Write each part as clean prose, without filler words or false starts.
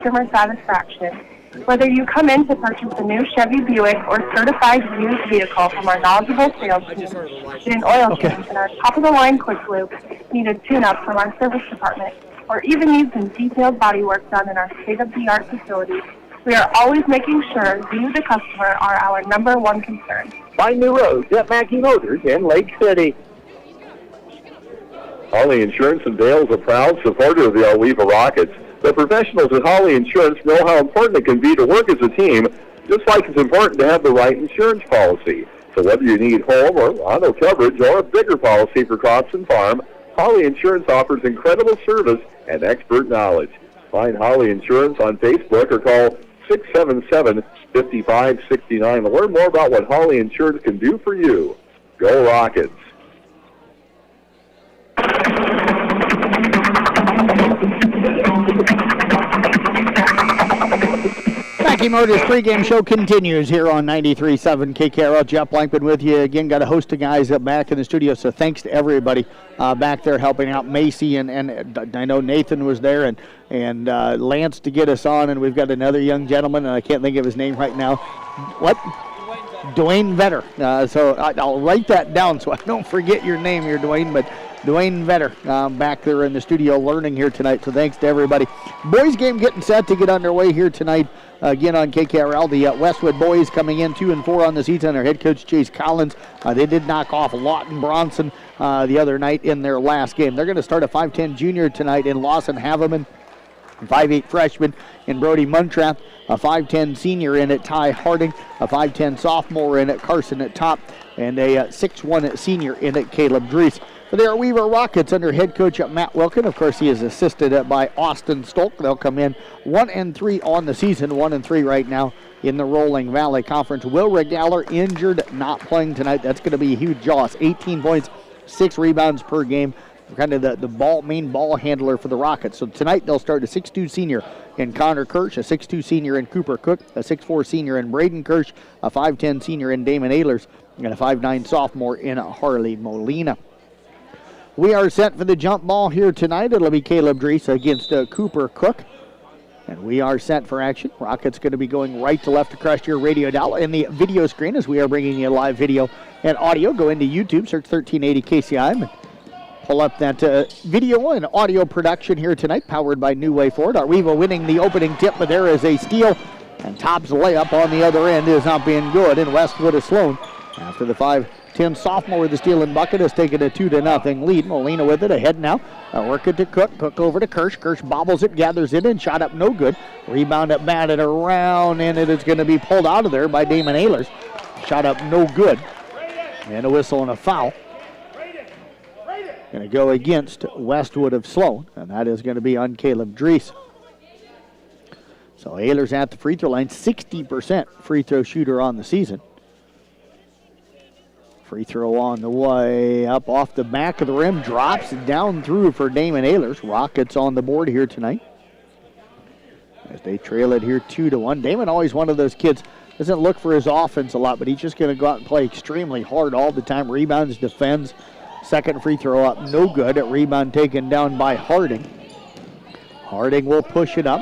customer satisfaction. Whether you come in to purchase a new Chevy Buick or certified used vehicle from our knowledgeable sales team, get an oil change in our top-of-the-line quick lube, need a tune-up from our service department, or even need some detailed body work done in our state-of-the-art facility, we are always making sure you, the customer, are our number one concern. Find new roads at Mackey Motors in Lake City. Holly Insurance and Dale is a proud supporter of the Alweva Rockets. The professionals at Holly Insurance know how important it can be to work as a team, just like it's important to have the right insurance policy. So whether you need home or auto coverage or a bigger policy for crops and farm, Holly Insurance offers incredible service and expert knowledge. Find Holly Insurance on Facebook or call 677-5569 to learn more about what Holly Insurance can do for you. Go Rockets! Mackey Motors pregame show continues here on 93.7 KKRL. Jeff Blankman with you again. Got a host of guys up back in the studio, so thanks to everybody back there helping out. Macy and I know Nathan was there and Lance to get us on, and we've got another young gentleman, and I can't think of his name right now. What? Dwayne Vetter. So I'll write that down so I don't forget your name here, Dwayne, but Dwayne Vetter back there in the studio learning here tonight, so thanks to everybody. Boys game getting set to get underway here tonight again on KKRL. The Westwood boys coming in 2-4 on the season. Their head coach Chase Collins. They did knock off Lawton Bronson the other night in their last game. They're going to start a 5'10 junior tonight in Lawson Haveman, 5'8 freshman in Brody Muntrath, a 5'10 senior in at Ty Harding, a 5'10 sophomore in at Carson at top, and a 6'1 senior in at Caleb Drees. For the Weaver Rockets under head coach Matt Wilkin. Of course, he is assisted by Austin Stolk. They'll come in 1-3 on the season, 1-3 right now in the Rolling Valley Conference. Will Regaller injured, not playing tonight. That's going to be a huge loss. 18 points, 6 rebounds per game. Kind of the main ball handler for the Rockets. So tonight they'll start a 6'2 senior in Connor Kirsch, a 6'2 senior in Cooper Cook, a 6'4 senior in Braden Kirsch, a 5'10 senior in Damon Ehlers, and a 5'9 sophomore in Harley Molina. We are set for the jump ball here tonight. It'll be Caleb Drees against Cooper Cook. And we are set for action. Rockets going to be going right to left across your radio dial and the video screen as we are bringing you live video and audio. Go into YouTube, search 1380 KCI, and pull up that video and audio production here tonight, powered by New Way Ford. Arweva winning the opening tip, but there is a steal, and Topp's layup on the other end is not being good, and Westwood is Sloan. After the 5'10 sophomore with the steal and bucket has taken a 2-0 lead. Molina with it, ahead now. Work it to Cook. Cook over to Kirsch. Kirsch bobbles it, gathers it in, shot up no good. Rebound up, batted around, and it is going to be pulled out of there by Damon Ehlers. Shot up no good. And a whistle and a foul. Going to go against Westwood of Sloan, and that is going to be on Caleb Drees. So Ehlers at the free throw line, 60% free throw shooter on the season. Free throw on the way up off the back of the rim, drops down through for Damon Ehlers. Rockets on the board here tonight as they trail it here 2-1. Damon always one of those kids, doesn't look for his offense a lot, but he's just going to go out and play extremely hard all the time. Rebounds, defends. Second free throw up, no good. A rebound taken down by Harding. Harding will push it up.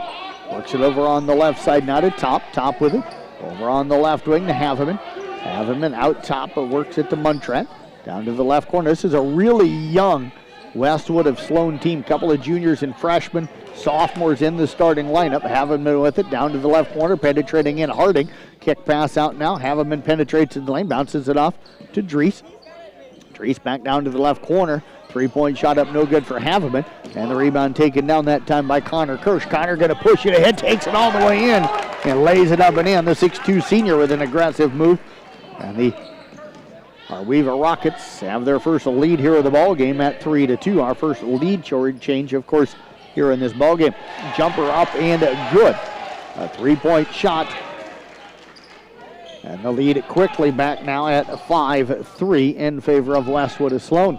Works it over on the left side, now to Top. Top with it. Over on the left wing to Haveman. Haveman out top, but works it to Muntrat. Down to the left corner. This is a really young Westwood of Sloan team. Couple of juniors and freshmen. Sophomores in the starting lineup. Haveman with it down to the left corner, penetrating in Harding. Kick pass out now. Haveman penetrates in the lane, bounces it off to Drees. Drees back down to the left corner. 3-point shot up, no good for Haveman. And the rebound taken down that time by Connor Kirsch. Connor going to push it ahead, takes it all the way in, and lays it up and in. The 6'2 senior with an aggressive move. And the Weaver Rockets have their first lead here of the ball game at 3-2. Our first lead change, of course, here in this ball game. Jumper up and good. A 3-point shot. And the lead quickly back now at 5-3 in favor of Westwood of Sloan.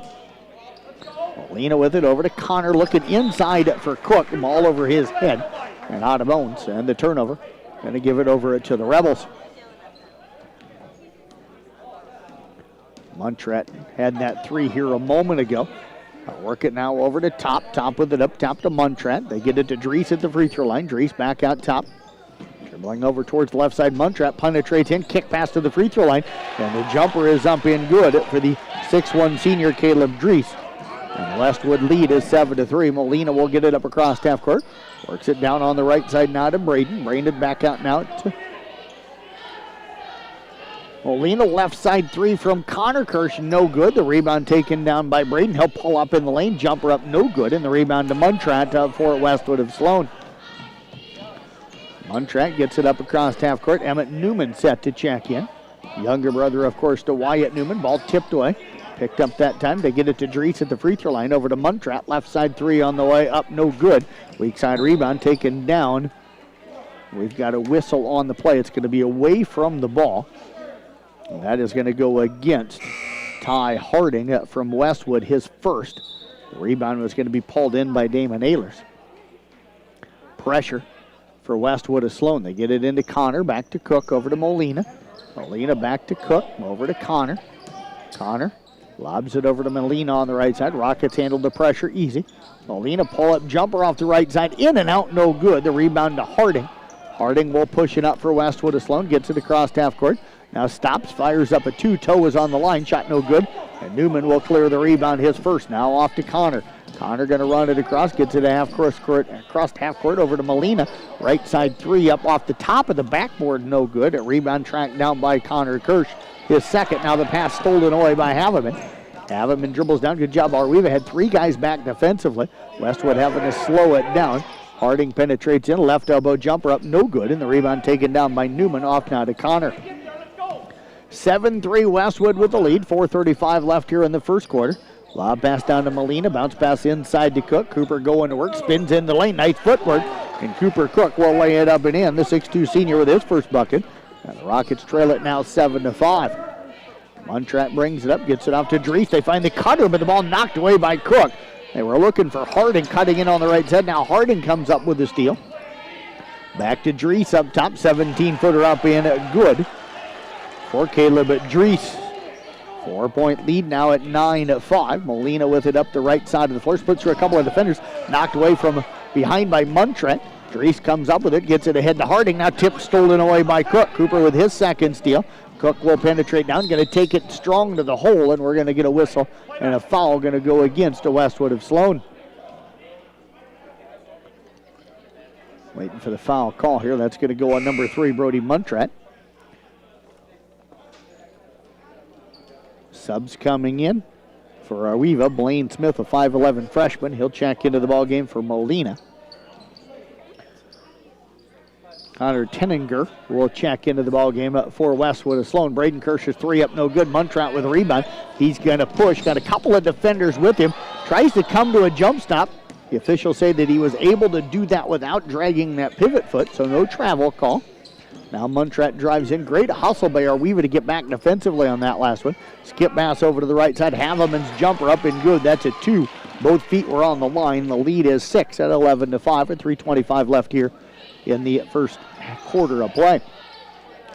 Molina with it over to Connor, looking inside for Cook. Ball over his head and out of bounds. And the turnover. Going to give it over to the Rebels. Muntrat had that three here a moment ago. Work it now over to Top. Top with it up top to Muntrat. They get it to Drees at the free throw line. Drees back out top. Dribbling over towards the left side. Muntrat penetrates in. Kick pass to the free throw line. And the jumper is up in good for the 6'1 senior Caleb Drees. And the Westwood lead is 7-3. Molina will get it up across half court. Works it down on the right side now to Braden. Braden back out now to Molina. Left side three from Connor Kirsch, no good. The rebound taken down by Braden. He'll pull up in the lane. Jumper up, no good. And the rebound to Muntrat for Westwood of Sloan. Muntrat gets it up across half court. Emmett Newman set to check in. Younger brother, of course, to Wyatt Newman. Ball tipped away. Picked up that time. They get it to Drees at the free throw line. Over to Muntrat. Left side three on the way up. No good. Weak side rebound taken down. We've got a whistle on the play. It's going to be away from the ball. And that is going to go against Ty Harding from Westwood, his first. The rebound was going to be pulled in by Damon Ehlers. Pressure for Westwood of Sloan. They get it into Connor. Back to Cook. Over to Molina. Molina back to Cook. Over to Connor. Connor lobs it over to Molina on the right side. Rockets handled the pressure easy. Molina pull-up jumper off the right side. In and out, no good. The rebound to Harding. Harding will push it up for Westwood of Sloan. Gets it across half court. Now stops, fires up a two. Toe is on the line. Shot no good. And Newman will clear the rebound, his first. Now off to Connor. Connor going to run it across. Gets it across half court over to Molina. Right side three up off the top of the backboard. No good. A rebound tracked down by Connor Kirsch. His second. Now the pass stolen away by Haveman. Haveman dribbles down. Good job. Arweva had three guys back defensively. Westwood having to slow it down. Harding penetrates in. Left elbow jumper up. No good. And the rebound taken down by Newman. Off now to Connor. 7-3 Westwood with the lead. 4:35 left here in the first quarter. Lob pass down to Molina. Bounce pass inside to Cook. Cooper going to work. Spins in the lane. Nice footwork. And Cooper Cook will lay it up and in. The 6'2 senior with his first bucket. And the Rockets trail it now 7-5. Muntrat brings it up. Gets it off to Drees. They find the cutter, but the ball knocked away by Cook. They were looking for Harding cutting in on the right side. Now Harding comes up with the steal. Back to Drees up top. 17-footer up in. Good for Caleb Drees. 4-point lead now at 9-5. Molina with it up the right side of the floor. Splits through a couple of defenders. Knocked away from behind by Muntrat. Drees comes up with it. Gets it ahead to Harding. Now tip stolen away by Cook. Cooper with his second steal. Cook will penetrate down. Going to take it strong to the hole. And we're going to get a whistle. And a foul going to go against the Westwood of Sloan. Waiting for the foul call here. That's going to go on number 3, Brody Muntrat. Subs coming in for Arweva. Blaine Smith, a 5'11 freshman. He'll check into the ball game for Molina. Connor Tenninger will check into the ball game for Westwood of Sloan. Braden Kirsch's three up, no good. Muntrat with a rebound. He's going to push. Got a couple of defenders with him. Tries to come to a jump stop. The officials say that he was able to do that without dragging that pivot foot, so no travel call. Now Muntrat drives in. Great hustle by Arweva to get back defensively on that last one. Skip pass over to the right side. Haveman's jumper up and good. That's a 2. Both feet were on the line. The lead is 6 at 11-5 with 3:25 left here in the first quarter of play.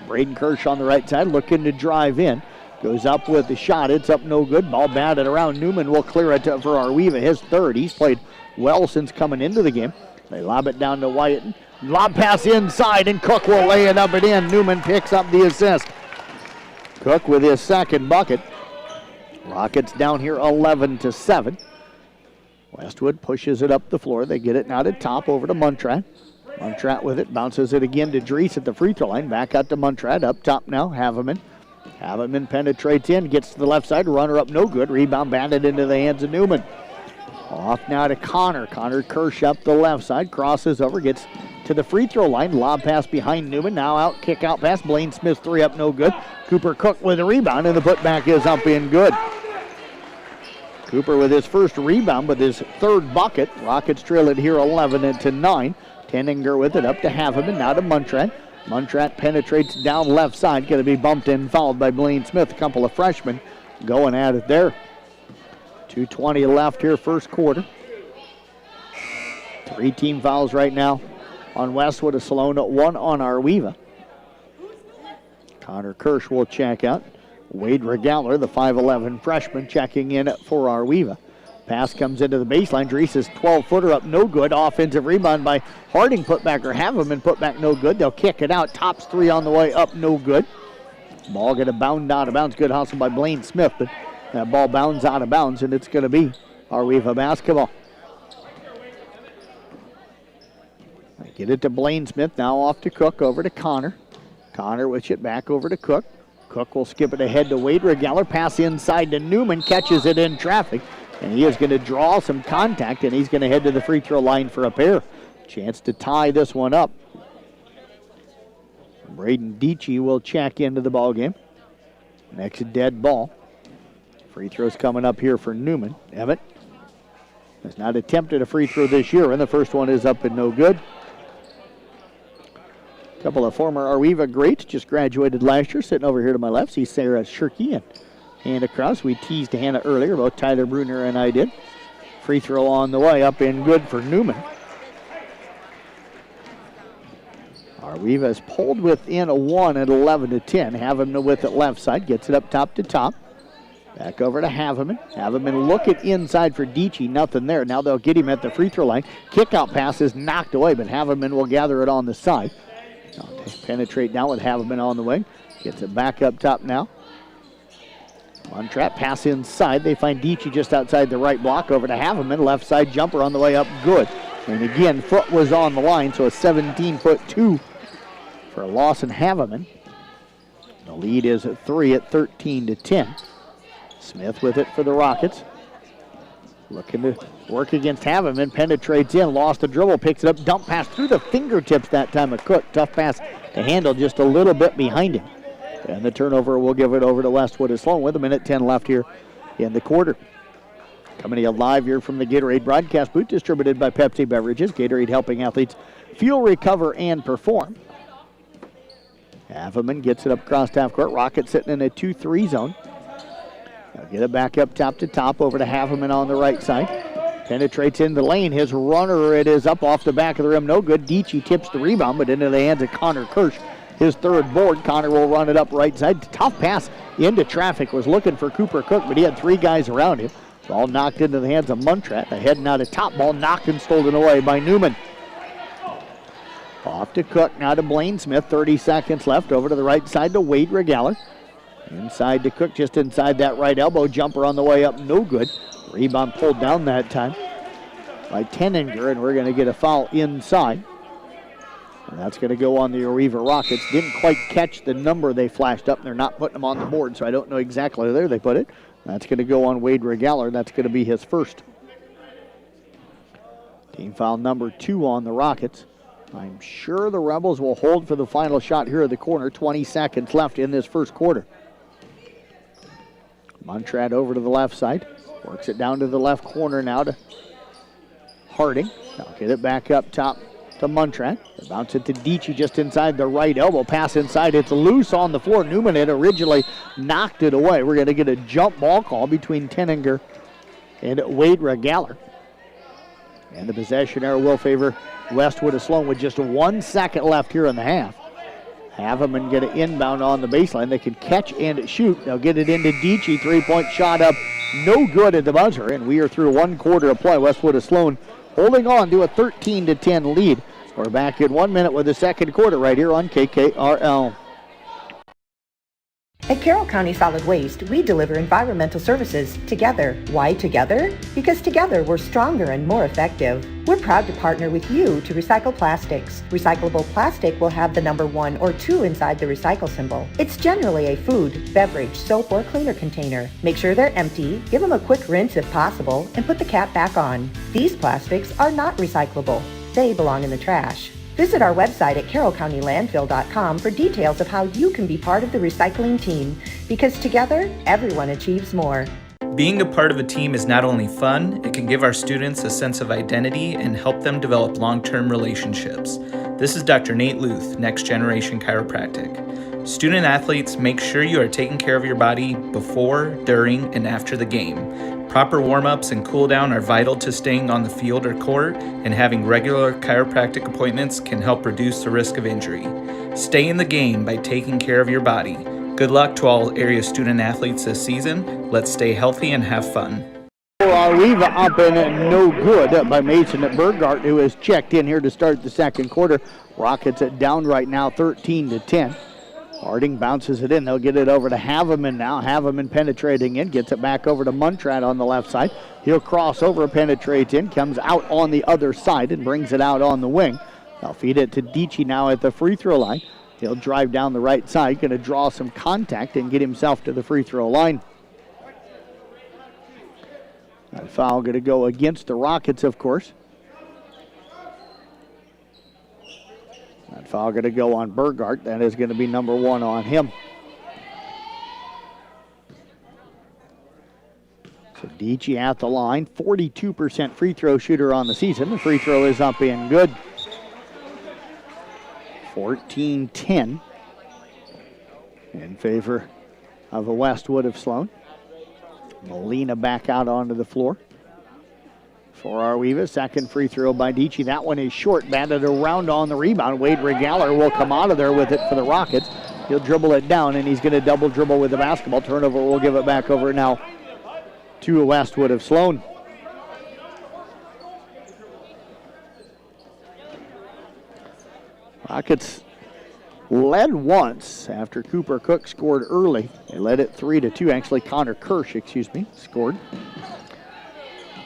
Braden Kirsch on the right side looking to drive in. Goes up with the shot. It's up no good. Ball batted around. Newman will clear it for Arweva, his third. He's played well since coming into the game. They lob it down to Wyatt. Lob pass inside, and Cook will lay it up and in. Newman picks up the assist. Cook with his second bucket. Rockets down here 11-7. Westwood pushes it up the floor. They get it now to Top over to Muntrat. Muntrat with it, bounces it again to Drees at the free throw line. Back out to Muntrat, up top now, Haveman. Haveman penetrates in, gets to the left side, runner up, no good. Rebound banded into the hands of Newman. Off now to Connor. Connor Kirsch up the left side, crosses over, gets to the free throw line. Lob pass behind Newman, now out, kick out pass. Blaine Smith three up, no good. Cooper Cook with a rebound, and the putback is up in good. Cooper with his first rebound, with his third bucket. Rockets trail it here 11-9. Tenninger with it up to Haveman, now to Muntrat. Muntrat penetrates down left side, going to be bumped in, fouled by Blaine Smith. A couple of freshmen going at it there. 2:20 left here, first quarter. 3 team fouls right now on Westwood of Sloan, 1 on Arweva. Connor Kirsch will check out. Wade Regaler, the 5'11 freshman, checking in for Arweva. Pass comes into the baseline. Drees' 12-footer up, no good. Offensive rebound by Harding. Put back or Haveman. Put back, no good. They'll kick it out. Tops three on the way up, no good. Ball going to bound out of bounds. Good hustle by Blaine Smith, but that ball bounds out of bounds, and it's going to be Arweva basketball. Get it to Blaine Smith. Now off to Cook. Over to Connor. Connor with it back over to Cook. Cook will skip it ahead to Wade Regaler. Pass inside to Newman. Catches it in traffic. And he is going to draw some contact, and he's going to head to the free throw line for a pair. Chance to tie this one up. Braden Dietschy will check into the ball game. Next dead ball. Free throws coming up here for Newman. Emmett has not attempted a free throw this year, and the first one is up and no good. A couple of former Arweva greats just graduated last year. Sitting over here to my left, see Sarah Shirky and Hannah Krause. We teased Hannah earlier, both Tyler Bruner and I did. Free throw on the way, up and good for Newman. Arweva is pulled within a 1 at 11-10. Haveman with it left side, gets it up top to top. Back over to Haveman. Haveman looking inside for Dietschy, nothing there. Now they'll get him at the free throw line. Kick-out pass is knocked away, but Haveman will gather it on the side. Penetrate down with Haveman on the wing. Gets it back up top now. One trap pass inside. They find Dietschy just outside the right block. Over to Haveman. Left side jumper on the way up. Good. And again, foot was on the line, so a 17-foot-2 for Lawson Haveman. The lead is at 3 at 13-10. Smith with it for the Rockets. Looking to work against Haveman. Penetrates in. Lost the dribble. Picks it up. Dump pass through the fingertips that time of Cook. Tough pass to handle, just a little bit behind him. And the turnover will give it over to Westwood as Sloan with 1:10 left here in the quarter. Coming to you live here from the Gatorade broadcast booth, distributed by Pepsi Beverages. Gatorade helping athletes fuel, recover, and perform. Haveman gets it up across half court. Rockets sitting in a 2-3 zone. They'll get it back up top to top over to Haveman on the right side. Penetrates in the lane. His runner, it is up off the back of the rim. No good. Dietschy tips the rebound, but into the hands of Connor Kirsch. His third board. Connor will run it up right side. Tough pass into traffic. Was looking for Cooper Cook, but he had three guys around him. Ball knocked into the hands of Muntrat. Ahead and out of top. Ball knocked and stolen away by Newman. Off to Cook. Now to Blaine Smith. 30 seconds left. Over to the right side to Wade Regaler. Inside to Cook, just inside that right elbow. Jumper on the way up, no good. Rebound pulled down that time by Tenninger, and we're going to get a foul inside. And that's going to go on the Arweva Rockets. Didn't quite catch the number they flashed up, and they're not putting them on the board, so I don't know exactly where they put it. That's going to go on Wade Regaler. That's going to be his first. Team foul number 2 on the Rockets. I'm sure the Rebels will hold for the final shot here at the corner. 20 seconds left in this first quarter. Muntrat over to the left side. Works it down to the left corner now to Harding. Now get it back up top to Muntrat. They bounce it to Dietschy just inside the right elbow. Pass inside. It's loose on the floor. Newman had originally knocked it away. We're going to get a jump ball call between Tenninger and Wade Regaler. And the possession error will favor Westwood of Sloan with just 1 second left here in the half. Haveman get it inbound on the baseline. They can catch and shoot. They'll get it into Dietschy. Three-point shot up. No good at the buzzer. And we are through 1 quarter of play. Westwood of Sloan holding on to a 13-10 lead. We're back in 1 minute with the second quarter right here on KKRL. At Carroll County Solid Waste, we deliver environmental services together. Why together? Because together we're stronger and more effective. We're proud to partner with you to recycle plastics. Recyclable plastic will have the number 1 or 2 inside the recycle symbol. It's generally a food, beverage, soap, or cleaner container. Make sure they're empty, give them a quick rinse if possible, and put the cap back on. These plastics are not recyclable. They belong in the trash. Visit our website at carrollcountylandfill.com for details of how you can be part of the recycling team, because together, everyone achieves more. Being a part of a team is not only fun, it can give our students a sense of identity and help them develop long-term relationships. This is Dr. Nate Luth, Next Generation Chiropractic. Student athletes, make sure you are taking care of your body before, during, and after the game. Proper warm-ups and cool-down are vital to staying on the field or court, and having regular chiropractic appointments can help reduce the risk of injury. Stay in the game by taking care of your body. Good luck to all area student athletes this season. Let's stay healthy and have fun. We're Arweva up and no good by Mason Burgart, who has checked in here to start the second quarter. Rockets it down right now 13-10. Harding bounces it in. They'll get it over to Haveman now. Haveman penetrating in, gets it back over to Muntrat on the left side. He'll cross over, penetrates in, comes out on the other side and brings it out on the wing. They'll feed it to Dici now at the free throw line. He'll drive down the right side, going to draw some contact and get himself to the free throw line. That foul going to go against the Rockets, of course. That foul going to go on Burgart. That is going to be number 1 on him. So Dici at the line, 42% free throw shooter on the season. The free throw is up and good. 14-10 in favor of the Westwood of Sloan. Molina back out onto the floor for Arweva. Second free throw by Dici. That one is short, batted around on the rebound. Wade Regaller will come out of there with it for the Rockets. He'll dribble it down, and he's going to double dribble with the basketball. Turnover, we'll give it back over now to Westwood of Sloan. Rockets led once after Cooper Cook scored early. They led it 3-2. Actually, Connor Kirsch, scored.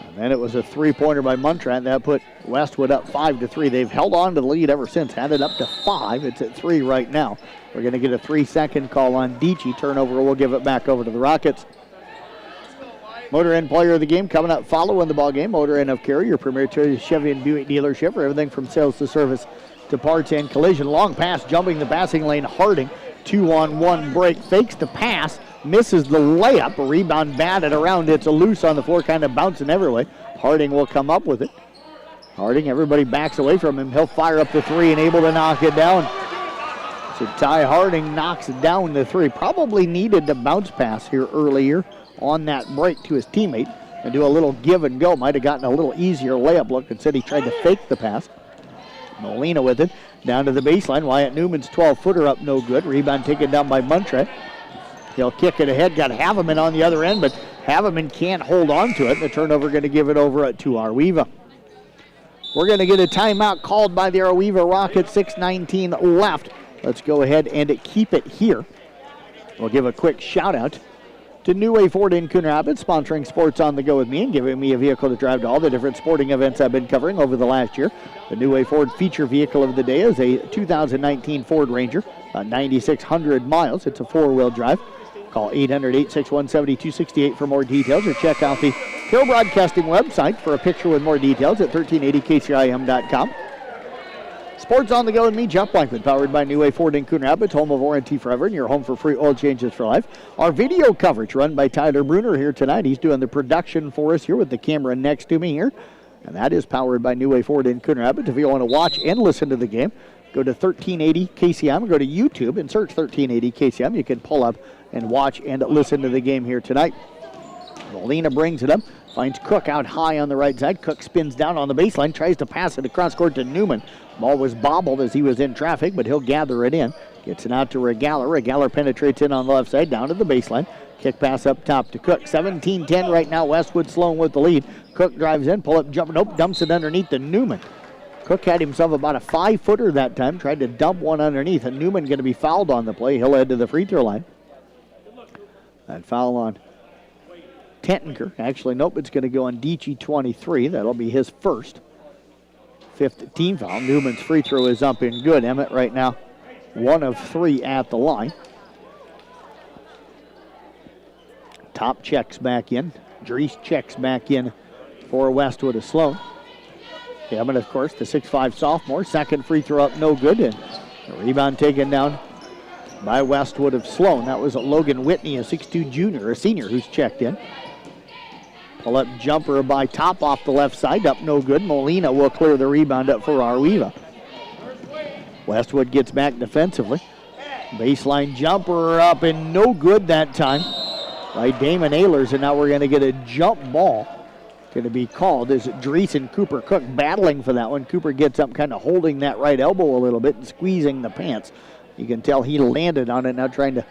And then it was a three-pointer by Muntrat. That put Westwood up 5-3. They've held on to the lead ever since. Had it up to 5. It's at 3 right now. We're going to get a 3-second call on Dici. Turnover, we'll give it back over to the Rockets. Motor Inn player of the game coming up following the ball game. Motor Inn of Cary, your premier Chevy and Buick dealership for everything from sales to service to parts and collision. Long pass, jumping the passing lane. Harding, 2-on-1 break, fakes the pass, misses the layup. A rebound batted around. It's a loose on the floor, kind of bouncing every way. Harding will come up with it. Harding, everybody backs away from him. He'll fire up the 3 and able to knock it down. So Ty Harding knocks down the 3. Probably needed the bounce pass here earlier on that break to his teammate and do a little give and go. Might have gotten a little easier layup look. Instead, he tried to fake the pass. Molina with it, down to the baseline. Wyatt Newman's 12-footer up, no good. Rebound taken down by Muntrat. He'll kick it ahead, got Haveman on the other end, but Haveman can't hold on to it. The turnover going to give it over to Arweva. We're going to get a timeout called by the Arweva Rockets, 6:19 left. Let's go ahead and keep it here. We'll give a quick shout out to New Way Ford in Coon Rapids, sponsoring Sports on the Go with me and giving me a vehicle to drive to all the different sporting events I've been covering over the last year. The New Way Ford feature vehicle of the day is a 2019 Ford Ranger, 9,600 miles. It's a 4-wheel drive. Call 800-861-7268 for more details, or check out the Hill Broadcasting website for a picture with more details at 1380kcim.com. Sports on the Go with me, Jeff Blankman, powered by New Way Ford in Coon Rapids, home of Warranty Forever, and your home for free oil changes for life. Our video coverage run by Tyler Bruner here tonight. He's doing the production for us here with the camera next to me here. And that is powered by New Way Ford in Coon Rapids. If you want to watch and listen to the game, go to 1380 KCM, go to YouTube and search 1380 KCM. You can pull up and watch and listen to the game here tonight. Molina brings it up, finds Cook out high on the right side. Cook spins down on the baseline, tries to pass it across court to Newman. Ball was bobbled as he was in traffic, but he'll gather it in. Gets it out to Regaller. Regaller penetrates in on the left side, down to the baseline. Kick pass up top to Cook. 17-10 right now. Westwood Sloan with the lead. Cook drives in, pull up, jump, nope, dumps it underneath to Newman. Cook had himself about a 5-footer that time, tried to dump one underneath, and Newman going to be fouled on the play. He'll head to the free throw line. That foul on Tentinker. Actually, nope, it's going to go on Dici 23. That'll be his first. 5th team foul. Newman's free throw is up and good. Emmett right now 1 of 3 at the line. Top checks back in. Dries checks back in for Westwood of Sloan. Emmett, of course, the 6'5 sophomore. Second free throw up, no good. And the rebound taken down by Westwood of Sloan. That was Logan Whitney, a 6'2 junior, a senior, who's checked in. Pull-up jumper by Top off the left side, up no good. Molina will clear the rebound up for Arweva. Westwood gets back defensively. Baseline jumper up and no good that time by Damon Ehlers, and now we're going to get a jump ball. Going to be called. Is Dries and Cooper Cook battling for that one. Cooper gets up, kind of holding that right elbow a little bit and squeezing the pants. You can tell he landed on it, now trying to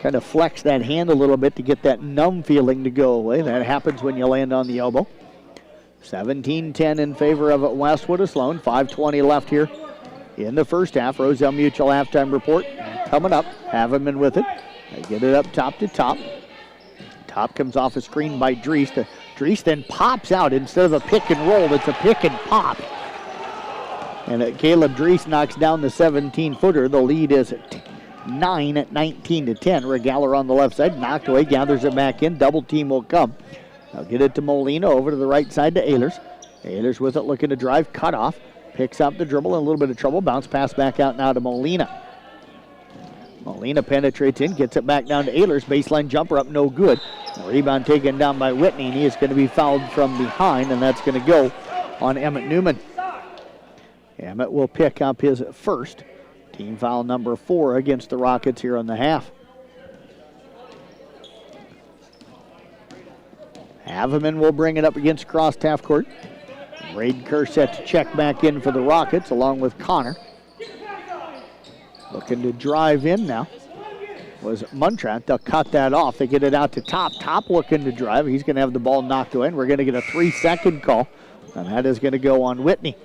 kind of flex that hand a little bit to get that numb feeling to go away. That happens when you land on the elbow. 17-10 in favor of Westwood of Sloan. 5:20 left here in the first half. Roselle Mutual halftime report coming up. Haveman with it. They get it up top to Top. Top comes off a screen by Dries. Dries then pops out. Instead of a pick and roll, it's a pick and pop. And Caleb Dries knocks down the 17-footer. The lead is 9 at 19-10. Regaler on the left side, knocked away, gathers it back in. Double team will come. They'll get it to Molina, over to the right side to Ehlers. Ehlers with it, looking to drive, cut off. Picks up the dribble, in a little bit of trouble. Bounce pass back out now to Molina. Molina penetrates in, gets it back down to Ehlers. Baseline jumper up, no good. The rebound taken down by Whitney, and he is going to be fouled from behind, and that's going to go on Emmett Newman. Emmett will pick up his first. Team foul number 4 against the Rockets here in the half. Haveman will bring it up against cross half court. Braden Kerr set to check back in for the Rockets along with Connor. Looking to drive in now was Muntrat. They'll cut that off. They get it out to Top. Top looking to drive. He's going to have the ball knocked away, and we're going to get a 3-second call, and that is going to go on Whitney.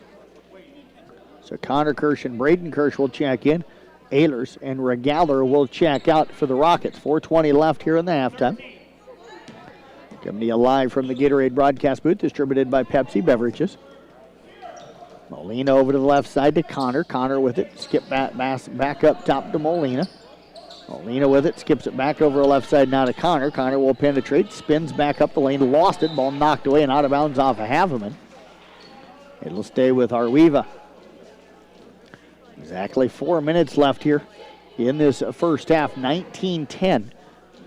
So Connor Kirsch and Braden Kirsch will check in. Ehlers and Regaler will check out for the Rockets. 4:20 left here in the halftime. Coming to you live from the Gatorade broadcast booth, distributed by Pepsi Beverages. Molina over to the left side to Connor. Connor with it, skip back up top to Molina. Molina with it, skips it back over the left side now to Connor. Connor will penetrate, spins back up the lane, lost it, ball knocked away and out of bounds off of Haveman. It'll stay with Arweva. Exactly 4 minutes left here in this first half, 19-10.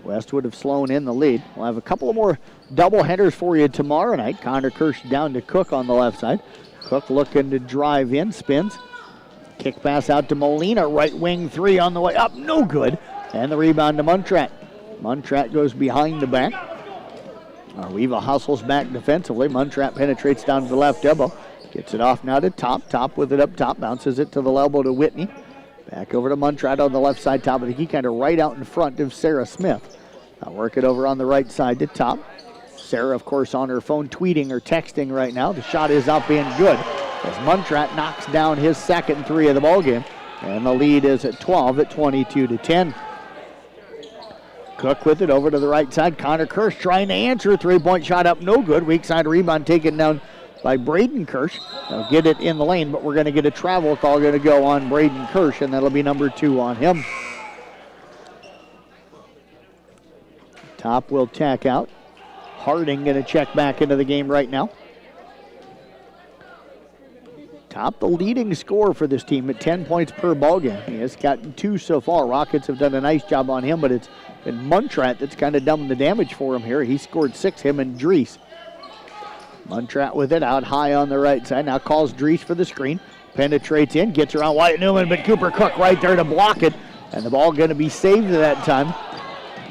Westwood of Sloan in the lead. We'll have a couple of more doubleheaders for you tomorrow night. Connor Kirsch down to Cook on the left side. Cook looking to drive in, spins. Kick pass out to Molina, right wing 3 on the way up, no good. And the rebound to Muntrat. Muntrat goes behind the back. Arweva hustles back defensively. Muntrat penetrates down to the left elbow. Gets it off now to Top. Top with it up top. Bounces it to the elbow to Whitney. Back over to Muntrat on the left side. Top of the key, kind of right out in front of Sarah Smith. Now work it over on the right side to Top. Sarah, of course, on her phone tweeting or texting right now. The shot is up and good as Muntrat knocks down his second 3 of the ballgame. And the lead is at 12 at 22-10. Cook with it over to the right side. Connor Kirsch trying to answer. 3-point shot up, no good. Weak side rebound taken down by Braden Kirsch. They'll get it in the lane, but we're going to get a travel call going to go on Braden Kirsch, and that'll be number 2 on him. Top will tack out. Harding going to check back into the game right now. Top, the leading scorer for this team at 10 points per ball game. He has gotten 2 so far. Rockets have done a nice job on him, but it's been Muntrat that's kind of done the damage for him here. He scored 6, him and Dries. Muntrat with it out high on the right side. Now calls Dries for the screen. Penetrates in, gets around Wyatt Newman, but Cooper Cook right there to block it. And the ball going to be saved that time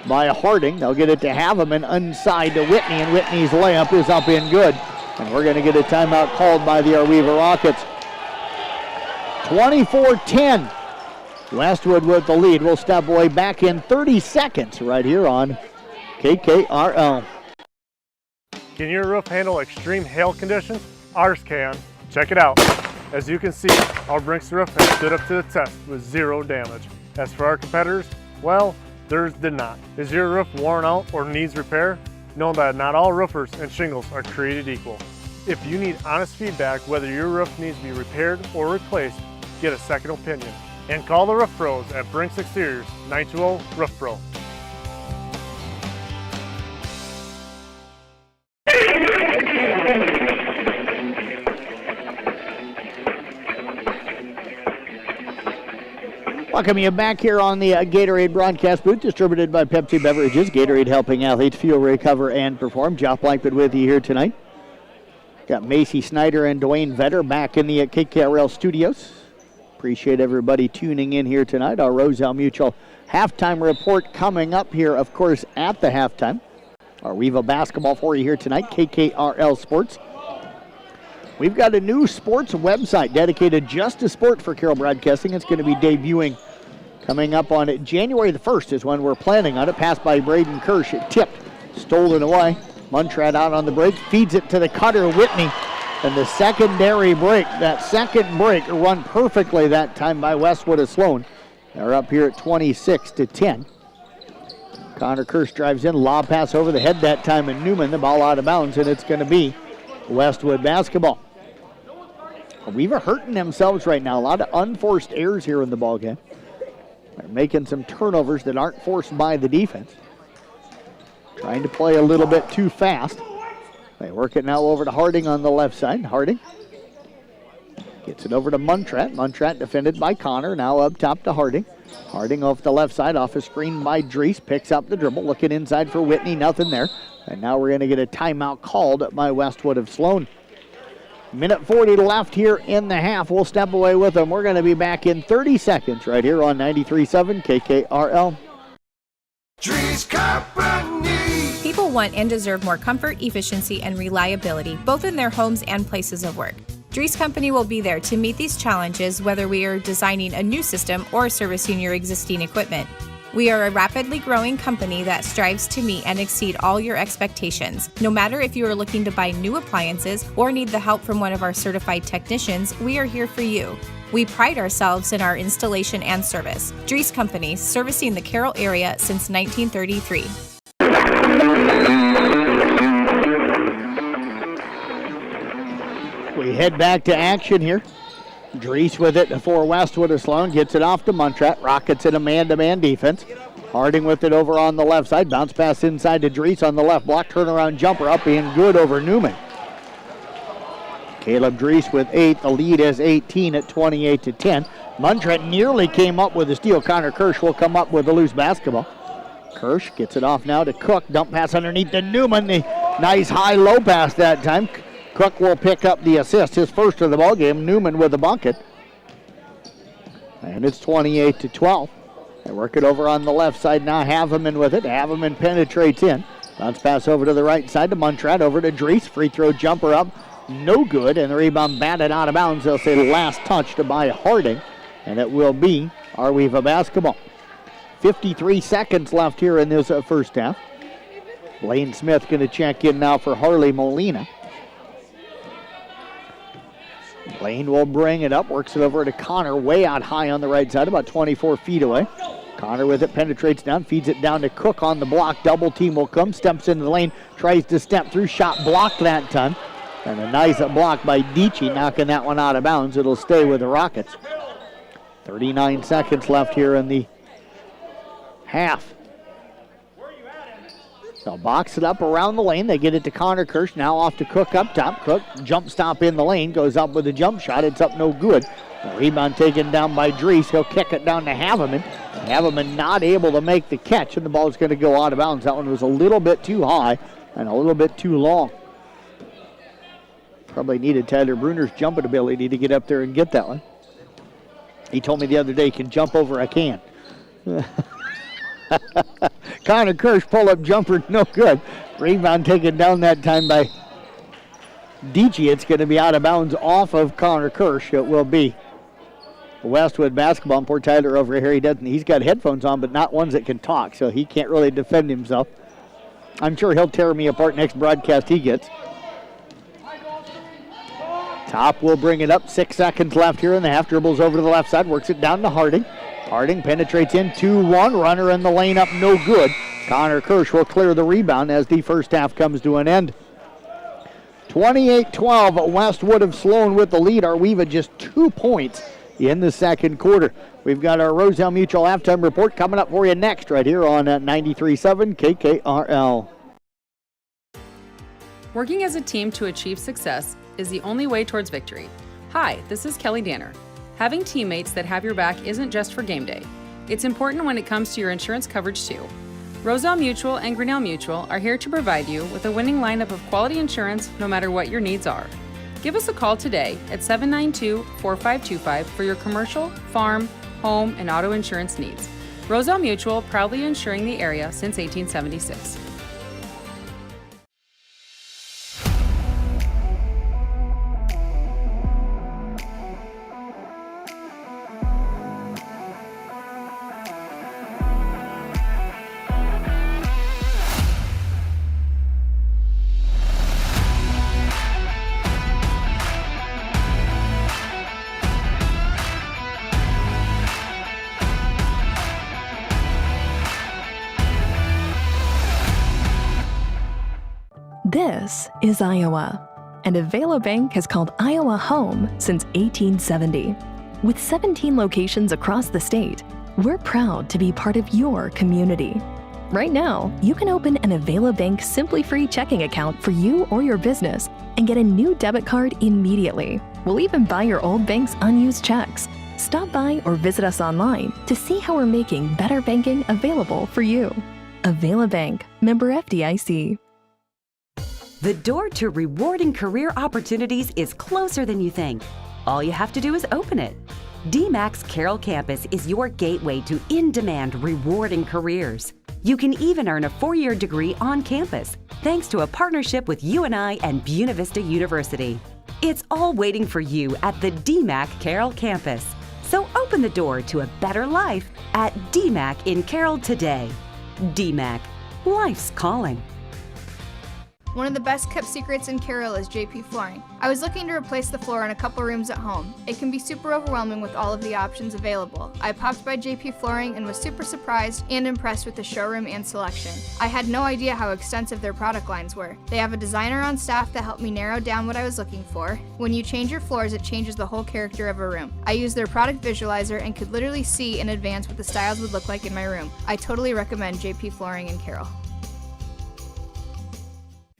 by Harding. They'll get it to Haveman inside to Whitney, and Whitney's layup is up and good. And we're going to get a timeout called by the Arweva Rockets. 24-10. Westwood with the lead. We'll step away back in 30 seconds right here on KKRL. Can your roof handle extreme hail conditions? Ours can. Check it out. As you can see, our Brinks roof has stood up to the test with 0 damage. As for our competitors, well, theirs did not. Is your roof worn out or needs repair? Know that not all roofers and shingles are created equal. If you need honest feedback whether your roof needs to be repaired or replaced, get a second opinion. And call the Roof Pros at Brinks Exteriors, 920-ROOF-PRO. Welcome you back here on the Gatorade broadcast booth, distributed by Pepsi Beverages. Gatorade helping athletes fuel, recover, and perform. Jeff Blankman with you here tonight. Got Macy Snyder and Dwayne Vetter back in the KKRL studios. Appreciate everybody tuning in here tonight. Our Roselle Mutual halftime report coming up here, of course, at the halftime. Our Arweva basketball for you here tonight, KKRL Sports. We've got a new sports website dedicated just to sport for Carroll Broadcasting. It's going to be debuting coming up on January the 1st is when we're planning on it. Passed by Braden Kirsch. It tipped, stolen away. Muntrat out on the break, feeds it to the cutter, Whitney. And the secondary break, that second break run perfectly that time by Westwood of Sloan. They're up here at 26-10. Connor Kirsch drives in, lob pass over the head that time, and Newman, the ball out of bounds, and it's going to be Westwood basketball. Weaver hurting themselves right now. A lot of unforced errors here in the ballgame. They're making some turnovers that aren't forced by the defense. Trying to play a little bit too fast. They work it now over to Harding on the left side. Harding gets it over to Muntrat. Muntrat defended by Connor. Now up top to Harding. Harding off the left side, off a screen by Drees. Picks up the dribble, looking inside for Whitney. Nothing there. And now we're going to get a timeout called by Westwood of Sloan. Minute 40 left here in the half. We'll step away with them. We're going to be back in 30 seconds right here on 93.7 KKRL. People want and deserve more comfort, efficiency, and reliability, both in their homes and places of work. Drees Company will be there to meet these challenges, whether we are designing a new system or servicing your existing equipment. We are a rapidly growing company that strives to meet and exceed all your expectations. No matter if you are looking to buy new appliances or need the help from one of our certified technicians, we are here for you. We pride ourselves in our installation and service. Drees Company, servicing the Carroll area since 1933. We head back to action here. Drees with it for Westwood of Sloan. Gets it off to Muntrat. Rockets in a man-to-man defense. Harding with it over on the left side. Bounce pass inside to Drees on the left block. Turnaround jumper up being good over Newman. Caleb Drees with 8. The lead is 18 at 28-10. Muntrat nearly came up with a steal. Connor Kirsch will come up with a loose basketball. Kirsch gets it off now to Cook. Dump pass underneath to Newman. The nice high-low pass that time. Cook will pick up the assist, his first of the ball game. Newman with the bucket. And it's 28-12. They work it over on the left side now. Haveman with it. Haveman penetrates in. Bounce pass over to the right side to Muntrat. Over to Drees. Free throw jumper up. No good. And the rebound batted out of bounds. They'll say last touched by Harding. And it will be Arweva basketball. 53 seconds left here in this first half. Lane Smith going to check in now for Harley Molina. Lane will bring it up, works it over to Connor, way out high on the right side, about 24 feet away. Connor with it, penetrates down, feeds it down to Cook on the block. Double team will come, steps into the lane, tries to step through, shot blocked that time. And a nice block by Dietschy, knocking that one out of bounds. It'll stay with the Rockets. 39 seconds left here in the half. They'll box it up around the lane. They get it to Connor Kirsch. Now off to Cook up top. Cook, jump stop in the lane. Goes up with a jump shot. It's up no good. The rebound taken down by Drees. He'll kick it down to Haveman. Haveman not able to make the catch, and the ball's going to go out of bounds. That one was a little bit too high and a little bit too long. Probably needed Tyler Bruner's jumping ability to get up there and get that one. He told me the other day he can jump over a can. Connor Kirsch pull-up jumper, no good. Rebound taken down that time by Dietschy. It's going to be out of bounds off of Connor Kirsch. It will be Westwood basketball. And poor Tyler over here, he's got headphones on, but not ones that can talk, so he can't really defend himself. I'm sure he'll tear me apart next broadcast he gets. Top will bring it up. 6 seconds left here in the half. Dribbles over to the left side, works it down to Harding. Harding penetrates in, 2-1, runner in the lane up, no good. Connor Kirsch will clear the rebound as the first half comes to an end. 28-12, Westwood of Sloan with the lead. Arweva just 2 points in the second quarter. We've got our Roselle Mutual halftime report coming up for you next right here on 93.7 KKRL. Working as a team to achieve success is the only way towards victory. Hi, this is Kelly Danner. Having teammates that have your back isn't just for game day. It's important when it comes to your insurance coverage too. Roselle Mutual and Grinnell Mutual are here to provide you with a winning lineup of quality insurance no matter what your needs are. Give us a call today at 792-4525 for your commercial, farm, home, and auto insurance needs. Roselle Mutual, proudly insuring the area since 1876. This is Iowa, and Avela Bank has called Iowa home since 1870. With 17 locations across the state, we're proud to be part of your community. Right now, you can open an Avela Bank Simply Free checking account for you or your business and get a new debit card immediately. We'll even buy your old bank's unused checks. Stop by or visit us online to see how we're making better banking available for you. Avela Bank, member FDIC. The door to rewarding career opportunities is closer than you think. All you have to do is open it. DMAC's Carroll campus is your gateway to in-demand, rewarding careers. You can even earn a 4-year degree on campus, thanks to a partnership with UNI and Buena Vista University. It's all waiting for you at the DMAC Carroll campus. So open the door to a better life at DMAC in Carroll today. DMAC, life's calling. One of the best kept secrets in Carroll is JP Flooring. I was looking to replace the floor in a couple rooms at home. It can be super overwhelming with all of the options available. I popped by JP Flooring and was super surprised and impressed with the showroom and selection. I had no idea how extensive their product lines were. They have a designer on staff that helped me narrow down what I was looking for. When you change your floors, it changes the whole character of a room. I used their product visualizer and could literally see in advance what the styles would look like in my room. I totally recommend JP Flooring in Carroll.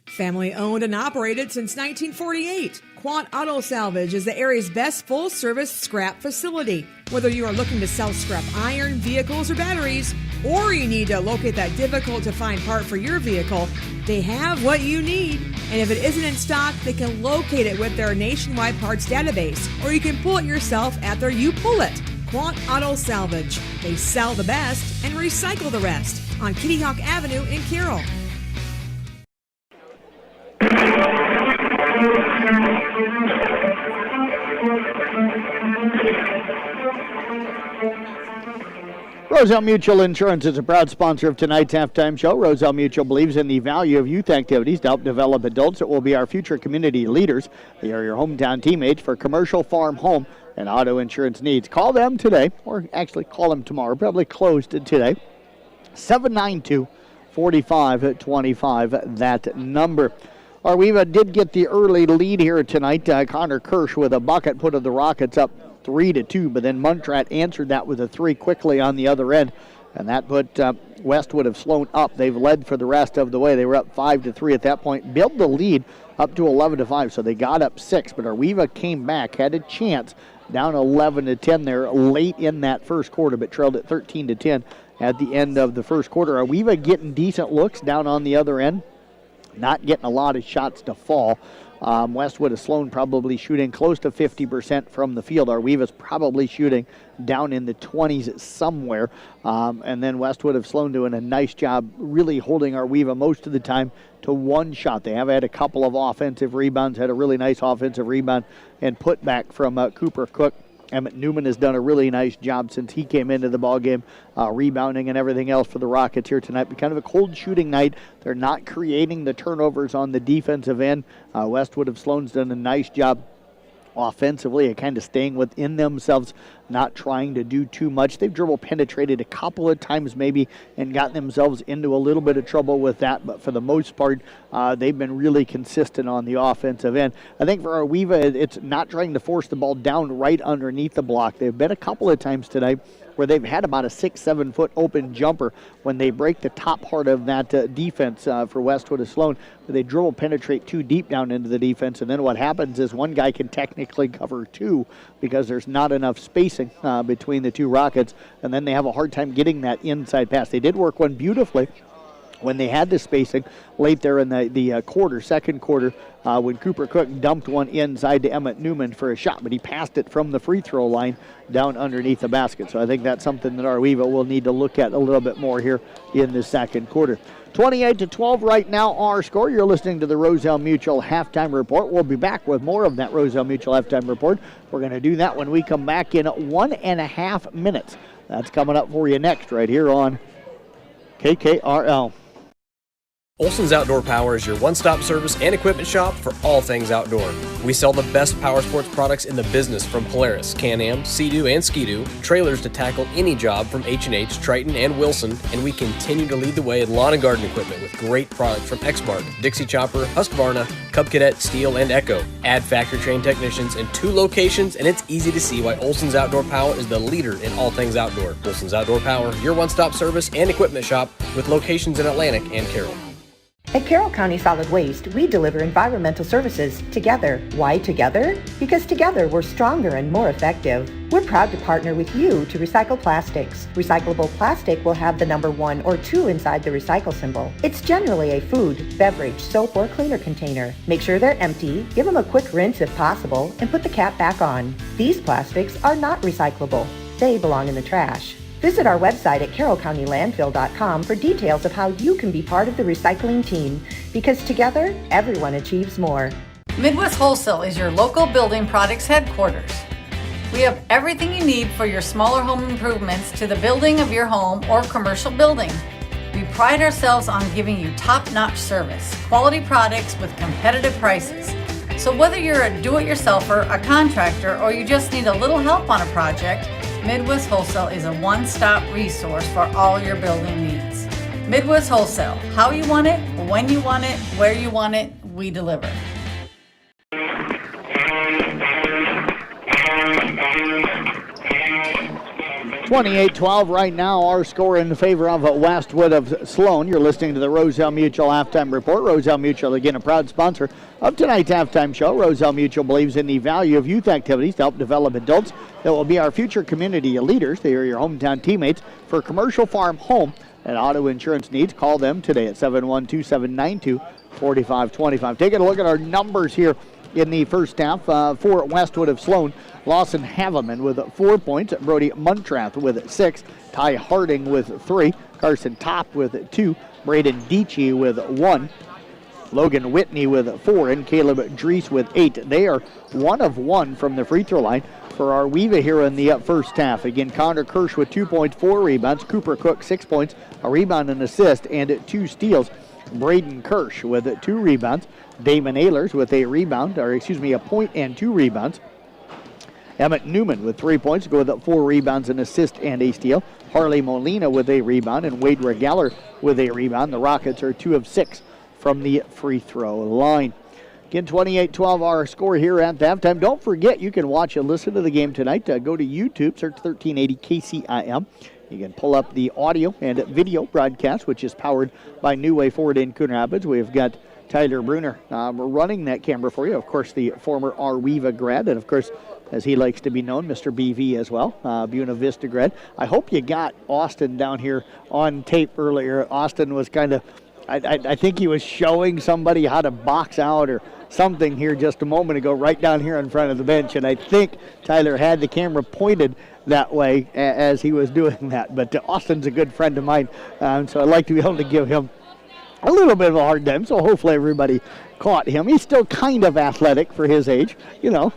Family owned and operated since 1948, Quant Auto Salvage is the area's best full-service scrap facility. Whether you are looking to sell scrap iron, vehicles, or batteries, or you need to locate that difficult-to-find part for your vehicle, they have what you need. And if it isn't in stock, they can locate it with their nationwide parts database, or you can pull it yourself at their You Pull It. Quant Auto Salvage. They sell the best and recycle the rest on Kitty Hawk Avenue in Carroll. Roselle Mutual Insurance is a proud sponsor of tonight's halftime show. Roselle Mutual believes in the value of youth activities to help develop adults that will be our future community leaders. They are your hometown teammates for commercial, farm, home, and auto insurance needs. Call them today, or actually call them tomorrow, probably closed today. 792-4525, that number. Arweva did get the early lead here tonight. Connor Kirsch with a bucket put the Rockets up 3-2, but then Muntrat answered that with a 3 quickly on the other end, and that put Westwood of Sloan up. They've led for the rest of the way. They were up 5-3 at that point, built the lead up to 11-5, so they got up 6, but Arweva came back, had a chance, down 11-10 there late in that first quarter, but trailed at 13-10 at the end of the first quarter. Arweva getting decent looks down on the other end, not getting a lot of shots to fall. Westwood of Sloan probably shooting close to 50% from the field. Arweva's probably shooting down in the 20s somewhere. And then Westwood of Sloan doing a nice job really holding Arweva most of the time to one shot. They have had a couple of offensive rebounds, had a really nice offensive rebound and put back from Cooper Cook. Emmett Newman has done a really nice job since he came into the ballgame, rebounding and everything else for the Rockets here tonight. But kind of a cold shooting night. They're not creating the turnovers on the defensive end. Westwood of Sloan's done a nice job offensively, kind of staying within themselves, not trying to do too much. They've dribble penetrated a couple of times maybe and gotten themselves into a little bit of trouble with that, but for the most part, they've been really consistent on the offensive end. I think for Arweva, it's not trying to force the ball down right underneath the block. They've been a couple of times today where they've had about a 6-7 foot open jumper when they break the top part of that defense for Westwood of Sloan, where they dribble penetrate too deep down into the defense, and then what happens is one guy can technically cover two because there's not enough spacing between the two Rockets, and then they have a hard time getting that inside pass. They did work one beautifully when they had the spacing late there in the second quarter, when Cooper Cook dumped one inside to Emmett Newman for a shot, but he passed it from the free throw line down underneath the basket. So I think that's something that Arweva will need to look at a little bit more here in the second quarter. 28-12 right now our score. You're listening to the Roselle Mutual Halftime Report. We'll be back with more of that Roselle Mutual Halftime Report. We're going to do that when we come back in 1.5 minutes. That's coming up for you next right here on KKRL. Olson's Outdoor Power is your one-stop service and equipment shop for all things outdoor. We sell the best power sports products in the business, from Polaris, Can-Am, Sea-Doo, and Ski-Doo, trailers to tackle any job from H&H, Triton, and Wilson, and we continue to lead the way in lawn and garden equipment with great products from Exmark, Dixie Chopper, Husqvarna, Cub Cadet, Steel, and Echo. Add factory-trained technicians in 2 locations, and it's easy to see why Olson's Outdoor Power is the leader in all things outdoor. Olson's Outdoor Power, your one-stop service and equipment shop with locations in Atlantic and Carroll. At Carroll County Solid Waste, we deliver environmental services together. Why together? Because together we're stronger and more effective. We're proud to partner with you to recycle plastics. Recyclable plastic will have the number 1 or 2 inside the recycle symbol. It's generally a food, beverage, soap, or cleaner container. Make sure they're empty, give them a quick rinse if possible, and put the cap back on. These plastics are not recyclable. They belong in the trash. Visit our website at carrollcountylandfill.com for details of how you can be part of the recycling team, because together, everyone achieves more. Midwest Wholesale is your local building products headquarters. We have everything you need for your smaller home improvements to the building of your home or commercial building. We pride ourselves on giving you top-notch service, quality products with competitive prices. So whether you're a do-it-yourselfer, a contractor, or you just need a little help on a project, Midwest Wholesale is a one-stop resource for all your building needs. Midwest Wholesale, how you want it, when you want it, where you want it, we deliver. 28-12 right now, our score in favor of Westwood of Sloan. You're listening to the Roselle Mutual Halftime Report. Roselle Mutual, again, a proud sponsor of tonight's halftime show. Roselle Mutual believes in the value of youth activities to help develop adults that will be our future community leaders. They are your hometown teammates for commercial, farm, home, and auto insurance needs. Call them today at 712-792-4525. Taking a look at our numbers here in the first half for Westwood of Sloan. Lawson Haveman with 4 points. Brody Muntrath with 6. Ty Harding with 3. Carson Topp with 2. Braden Dietschy with 1. Logan Whitney with 4. And Caleb Drees with 8. They are 1 of 1 from the free throw line for our Weeva here in the first half. Again, Connor Kirsch with 2 points, 4 rebounds. Cooper Cook 6 points, a rebound and assist, and 2 steals. Braden Kirsch with 2 rebounds. Damon Ehlers with a point and 2 rebounds. Emmett Newman with 3 points, go with 4 rebounds, an assist, and a steal. Harley Molina with a rebound, and Wade Regaller with a rebound. The Rockets are 2 of 6 from the free throw line. Again, 28-12 our score here at the halftime. Don't forget, you can watch and listen to the game tonight. Go to YouTube, search 1380 KCIM. You can pull up the audio and video broadcast, which is powered by New Way Ford in Coon Rapids. We've got Tyler Bruner running that camera for you. Of course, the former Arweva grad, and of course, as he likes to be known, Mr. BV as well, Buena Vista grad. I hope you got Austin down here on tape earlier. Austin was kind of, I think he was showing somebody how to box out or something here just a moment ago, right down here in front of the bench, and I think Tyler had the camera pointed that way as he was doing that. But Austin's a good friend of mine, so I'd like to be able to give him a little bit of a hard time, so hopefully everybody caught him. He's still kind of athletic for his age, you know.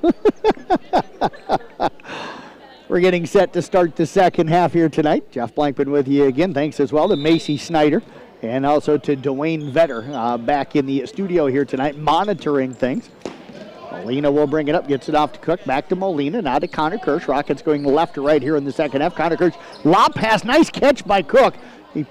We're getting set to start the second half here tonight. Jeff Blankman with you again. Thanks as well to Macy Snyder and also to Dwayne Vetter back in the studio here tonight, monitoring things. Molina will bring it up, gets it off to Cook, back to Molina, now to Connor Kirsch. Rockets going left to right here in the second half. Connor Kirsch, lob pass, nice catch by Cook. He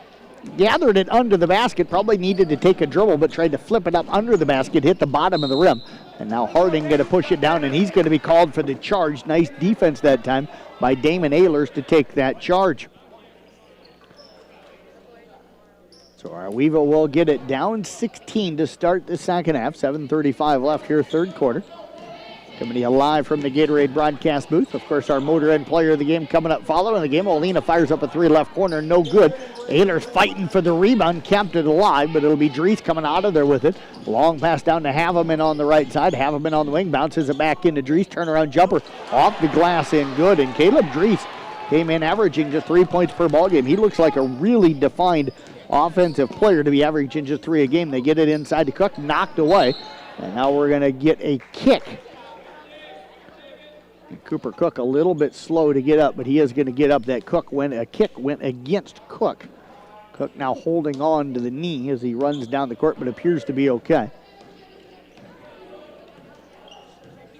gathered it under the basket, probably needed to take a dribble, but tried to flip it up under the basket, hit the bottom of the rim. And now Harding going to push it down, and he's going to be called for the charge. Nice defense that time by Damon Ehlers to take that charge. So Arweva will get it down 16 to start the second half. 7:35 left here, third quarter. Coming to you live from the Gatorade broadcast booth. Of course, our motor end player of the game coming up following the game. Molina fires up a 3 left corner, no good. Ehlers fighting for the rebound, kept it alive, but it'll be Drees coming out of there with it. Long pass down to Haveman on the right side. Haveman on the wing, bounces it back into Drees. Turnaround jumper off the glass and good. And Caleb Drees came in averaging just 3 points per ball game. He looks like a really defined offensive player to be averaging just 3 a game. They get it inside to Cook, knocked away. And now we're going to get a kick. Cooper Cook a little bit slow to get up, but he is going to get up. That kick went against Cook. Cook now holding on to the knee as he runs down the court, but appears to be okay.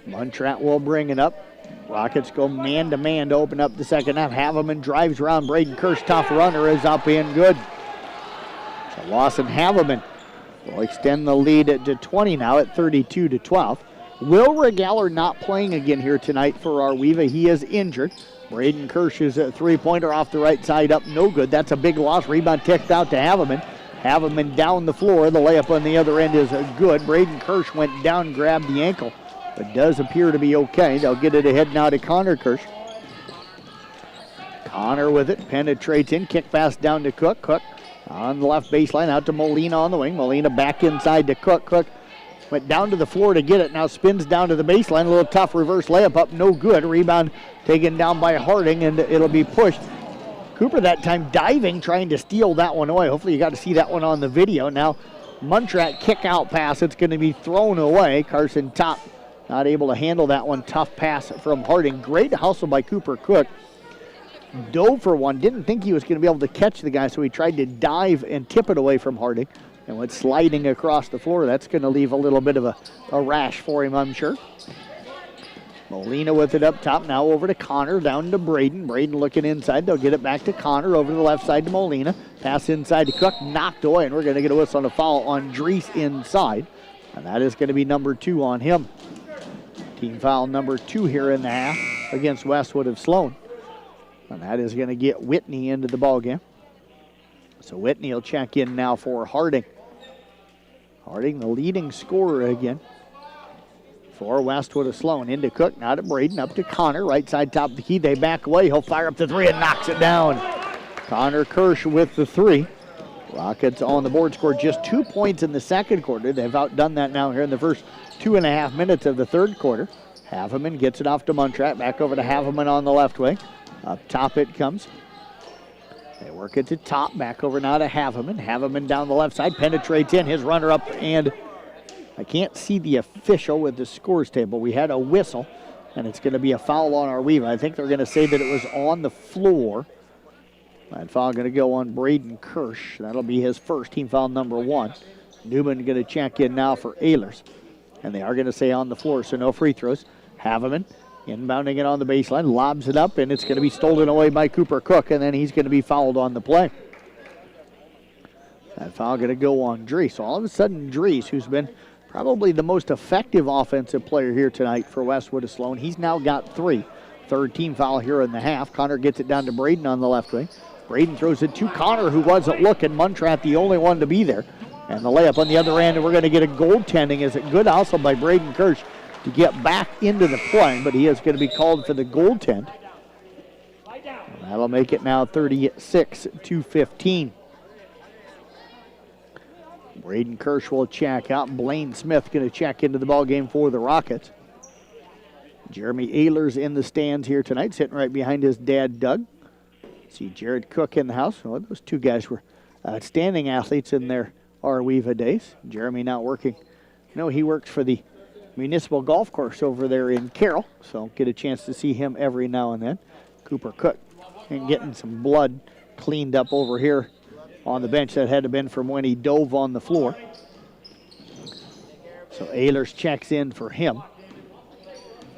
Muntrat will bring it up. Rockets go man-to-man to open up the second half. Haveman drives around. Braden Kirsch, tough runner, is up and good. So Lawson Haveman will extend the lead to 20 now at 32-12. Will Regaler not playing again here tonight for Arweva. He is injured. Braden Kirsch's three-pointer off the right side up, no good. That's a big loss. Rebound ticked out to Haveman. Haveman down the floor. The layup on the other end is good. Braden Kirsch went down, grabbed the ankle, but does appear to be okay. They'll get it ahead now to Connor Kirsch. Connor with it, penetrates in, kick pass down to Cook. Cook on the left baseline, out to Molina on the wing. Molina back inside to Cook. Cook went down to the floor to get it, now spins down to the baseline. A little tough reverse layup up, no good. Rebound taken down by Harding, and it'll be pushed. Cooper that time diving, trying to steal that one away. Hopefully you got to see that one on the video. Now Muntrat kick out pass, it's going to be thrown away. Carson Top not able to handle that one. Tough pass from Harding. Great hustle by Cooper Cook. Dove for one, didn't think he was going to be able to catch the guy, so he tried to dive and tip it away from Harding and went sliding across the floor. That's going to leave a little bit of a rash for him, I'm sure. Molina with it up top, now over to Connor, down to Braden. Braden looking inside, they'll get it back to Connor, over to the left side to Molina. Pass inside to Cook, knocked away, and we're going to get a whistle on a foul on Dries inside. And that is going to be number 2 on him. Team foul number 2 here in the half against Westwood of Sloan. And that is going to get Whitney into the ballgame. So Whitney will check in now for Harding. Harding, the leading scorer again for Westwood of Sloan. Into Cook, now to Braden, up to Connor, right side top of the key. They back away. He'll fire up the three and knocks it down. Connor Kirsch with the 3. Rockets on the board scored just 2 points in the second quarter. They've outdone that now here in the first 2.5 minutes of the third quarter. Haveman gets it off to Muntrat. Back over to Haveman on the left wing. Up top it comes. They work it to Top. Back over now to Haveman. Haveman down the left side. Penetrates in. His runner up, and I can't see the official with the scores table. We had a whistle, and it's going to be a foul on Arweva. I think they're going to say that it was on the floor. That foul going to go on Braden Kirsch. That'll be his first, team foul number 1. Newman going to check in now for Ehlers. And they are going to say on the floor, so no free throws. Haveman inbounding it on the baseline, lobs it up, and it's going to be stolen away by Cooper Cook, and then he's going to be fouled on the play. That foul going to go on Dries. So all of a sudden, Dries, who's been probably the most effective offensive player here tonight for Westwood of Sloan, he's now got 3. Third team foul here in the half. Connor gets it down to Braden on the left wing. Braden throws it to Connor, who wasn't looking. Muntrat, the only one to be there. And the layup on the other end, and we're going to get a goaltending. Is it good also by Braden Kirsch to get back into the play, but he is going to be called for the goaltend. And that'll make it now 36-15. Braden Kirsch will check out. Blaine Smith going to check into the ballgame for the Rockets. Jeremy Ehlers in the stands here tonight, sitting right behind his dad, Doug. See Jared Cook in the house. Well, those two guys were outstanding athletes in their Arweva days. Jeremy not working. No, he works for the municipal golf course over there in Carroll, so get a chance to see him every now and then. Cooper Cook and getting some blood cleaned up over here on the bench. That had to have been from when he dove on the floor. So Ehlers checks in for him.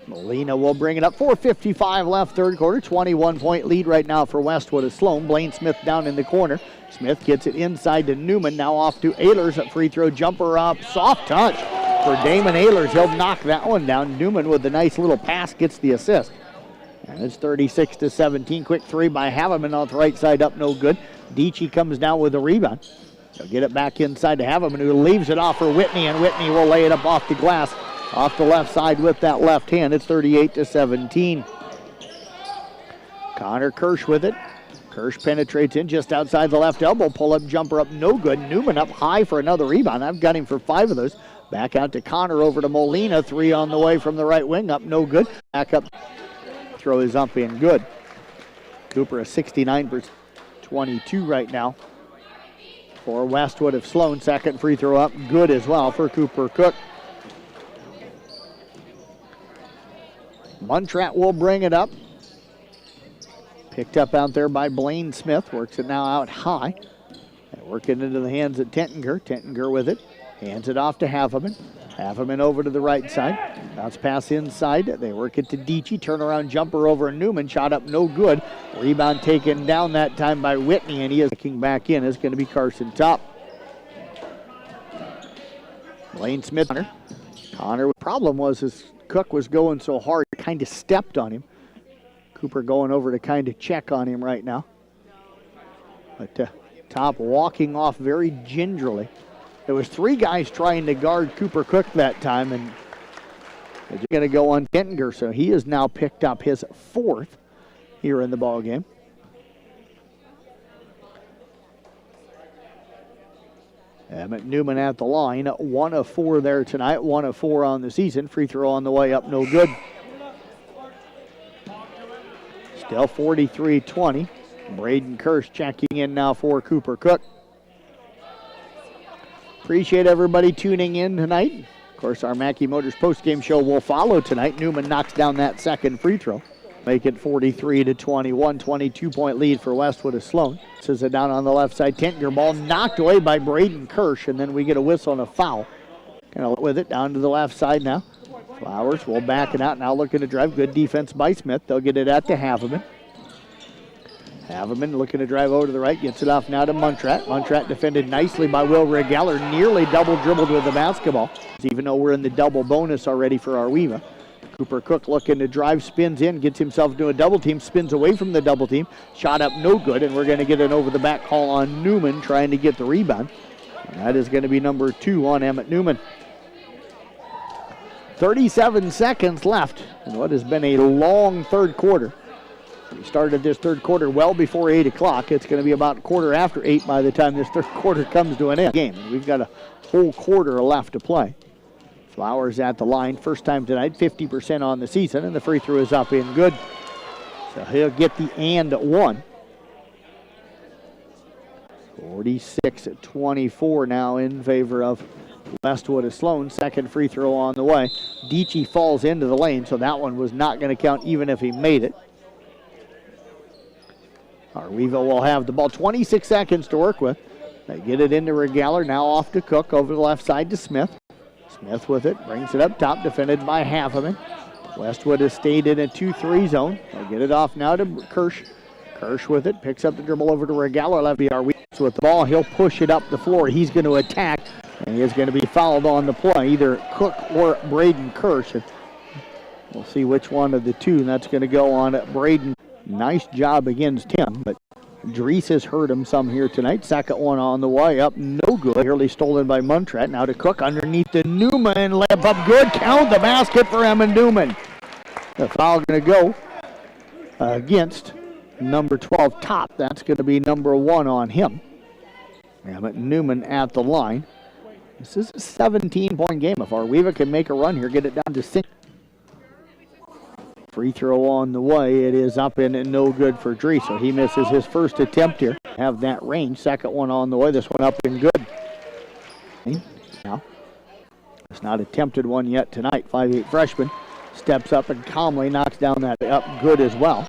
Molina will bring it up. 4:55 left, third quarter. 21-point lead right now for Westwood of Sloan. Blaine Smith down in the corner. Smith gets it inside to Newman. Now off to Ehlers. A free throw jumper up. Soft touch for Damon Ehlers. He'll knock that one down. Newman with the nice little pass gets the assist. And it's 36-17. Quick 3 by Haveman off the right side up, no good. Dietschy comes down with a rebound. They'll get it back inside to Haveman, who leaves it off for Whitney, and Whitney will lay it up off the glass. Off the left side with that left hand. It's 38-17. Connor Kirsch with it. Kirsch penetrates in just outside the left elbow. Pull-up jumper up, no good. Newman up high for another rebound. I've got him for 5 of those. Back out to Connor, over to Molina. 3 on the way from the right wing. Up, no good. Back up. Throw is up and good. Cooper a 69%-22 right now for Westwood of Sloan. Second free throw up, good as well for Cooper Cook. Muntrat will bring it up. Picked up out there by Blaine Smith. Works it now out high. Working into the hands of Tentinger. Tentinger with it. Hands it off to Haveman. Haveman over to the right side. Bounce pass inside. They work it to Dietschy. Turnaround jumper over Newman. Shot up no good. Rebound taken down that time by Whitney, and he is kicking back in. It's going to be Carson Top. Lane Smith. Connor. Problem was his Cook was going so hard, kind of stepped on him. Cooper going over to kind of check on him right now. But Top walking off very gingerly. There was 3 guys trying to guard Cooper Cook that time, and they're going to go on Tentinger, so he has now picked up his 4th here in the ball game. Emmett Newman at the line, 1 of 4 there tonight, 1 of 4 on the season. Free throw on the way up, no good. Still 43-20. Braden Kirsch checking in now for Cooper Cook. Appreciate everybody tuning in tonight. Of course, our Mackey Motors postgame show will follow tonight. Newman knocks down that second free throw. Make it 43-21, 22-point lead for Westwood of Sloan. This is it down on the left side. Tentinger ball knocked away by Braden Kirsch, and then we get a whistle and a foul. Kind of with it down to the left side now. Flowers will back it out, now looking to drive. Good defense by Smith. They'll get it out to Haveman. Haveman looking to drive over to the right, gets it off now to Muntrat. Muntrat defended nicely by Will Regeller, nearly double dribbled with the basketball. Even though we're in the double bonus already for Arweva. Cooper Cook looking to drive, spins in, gets himself into a double team, spins away from the double team. Shot up no good, and we're going to get an over the back call on Newman trying to get the rebound. And that is going to be number 2 on Emmett Newman. 37 seconds left in what has been a long third quarter. We started this third quarter well before 8 o'clock. It's going to be about quarter after 8 by the time this third quarter comes to an end. And we've got a whole quarter left to play. Flowers at the line. First time tonight, 50% on the season, and the free throw is up in good. So he'll get the and 1. 46-24 now in favor of Westwood of Sloan. Second free throw on the way. Dietschy falls into the lane, so that one was not going to count even if he made it. Arweva will have the ball. 26 seconds to work with. They get it into Regaller. Now off to Cook. Over the left side to Smith. Smith with it. Brings it up top. Defended by Haveman. Westwood has stayed in a 2-3 zone. They get it off now to Kirsch. Kirsch with it. Picks up the dribble over to Regaller. Levy Arweva with the ball. He'll push it up the floor. He's going to attack. And he is going to be fouled on the play. Either Cook or Braden Kirsch. We'll see which one of the two. And that's going to go on Braden. Nice job against him, but Dries has hurt him some here tonight. Second one on the way up, no good. Nearly stolen by Muntrat. Now to Cook underneath the Newman. Layup up good. Count the basket for Emmett Newman. The foul going to go against number 12, Top. That's going to be number 1 on him. Emmett Newman at the line. This is a 17-point game. If Arweva can make a run here, get it down to 6. Free throw on the way. It is up and no good for Dries. So he misses his first attempt here. Have that range. Second one on the way. This one up and good. Now, it's not attempted one yet tonight. 5'8" freshman steps up and calmly knocks down that up good as well.